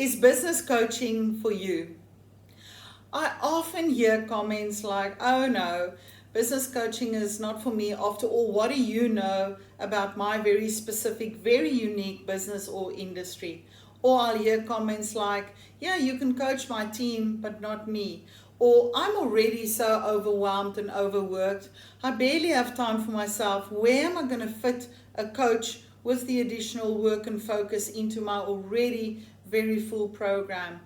Is business coaching for you? I often hear comments like, oh no, business coaching is not for me. After all, what do you know about my very specific, very unique business or industry? Or I'll hear comments like, yeah, you can coach my team, but not me. Or I'm already so overwhelmed and overworked. I barely have time for myself. Where am I going to fit a coach with the additional work and focus into my already very full program?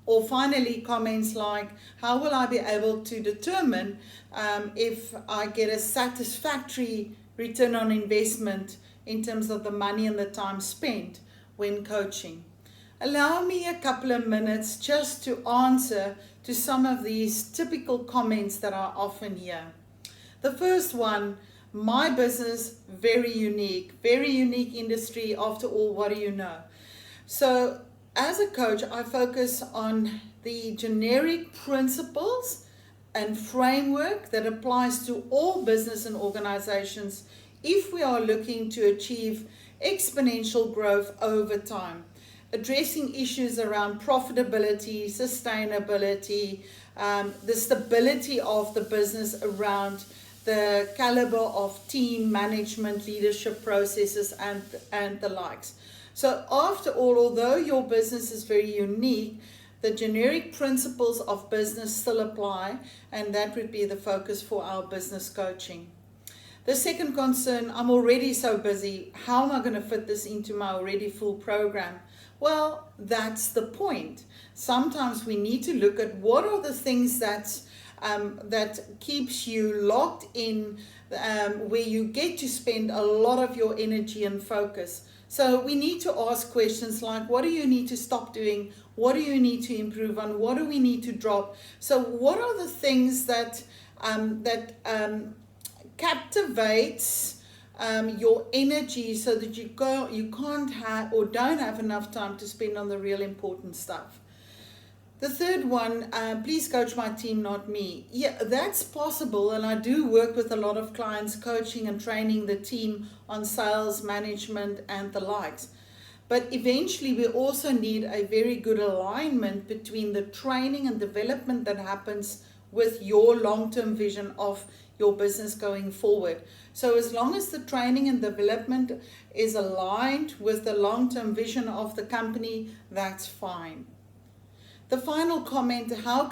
Or finally, comments like, how will I be able to determine if I get a satisfactory return on investment in terms of the money and the time spent when coaching? Allow me a couple of minutes just to answer to some of these typical comments that I often hear. The first one, my business, very unique industry. After all, what do you know? So as a coach, I focus on the generic principles and framework that applies to all business and organizations if we are looking to achieve exponential growth over time, addressing issues around profitability, sustainability, the stability of the business around the caliber of team management, leadership processes, and the likes. So after all, although your business is very unique, the generic principles of business still apply, and that would be the focus for our business coaching. The second concern, I'm already so busy. How am I going to fit this into my already full program? Well, that's the point. Sometimes we need to look at what are the things that keeps you locked in, where you get to spend a lot of your energy and focus. So we need to ask questions like, what do you need to stop doing? What do you need to improve on? What do we need to drop? So what are the things that captivates your energy so that you can't have or don't have enough time to spend on the real important stuff? The third one, please coach my team, not me. Yeah, that's possible, and I do work with a lot of clients coaching and training the team on sales, management, and the likes. But eventually we also need a very good alignment between the training and development that happens with your long-term vision of your business going forward. So as long as the training and development is aligned with the long-term vision of the company, that's fine. The final comment, how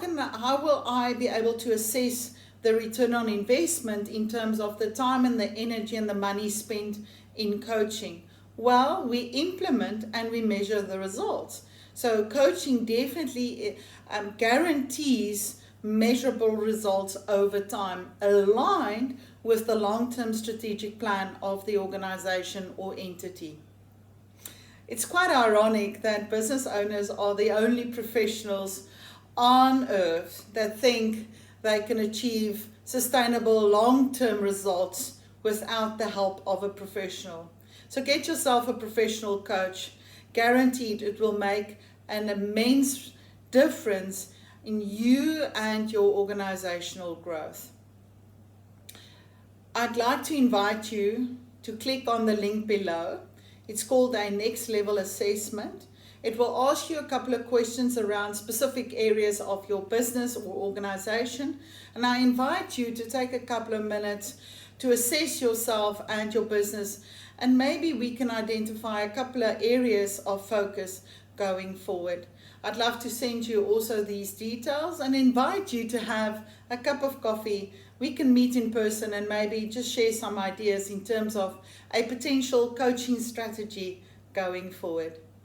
will I be able to assess the return on investment in terms of the time and the energy and the money spent in coaching? Well, we implement and we measure the results. So coaching definitely guarantees measurable results over time, aligned with the long-term strategic plan of the organization or entity. It's quite ironic that business owners are the only professionals on earth that think they can achieve sustainable long-term results without the help of a professional. So get yourself a professional coach. Guaranteed it will make an immense difference in you and your organizational growth. I'd like to invite you to click on the link below. It's called a next level assessment. It will ask you a couple of questions around specific areas of your business or organization. And I invite you to take a couple of minutes to assess yourself and your business. And maybe we can identify a couple of areas of focus going forward. I'd love to send you also these details and invite you to have a cup of coffee. We can meet in person and maybe just share some ideas in terms of a potential coaching strategy going forward.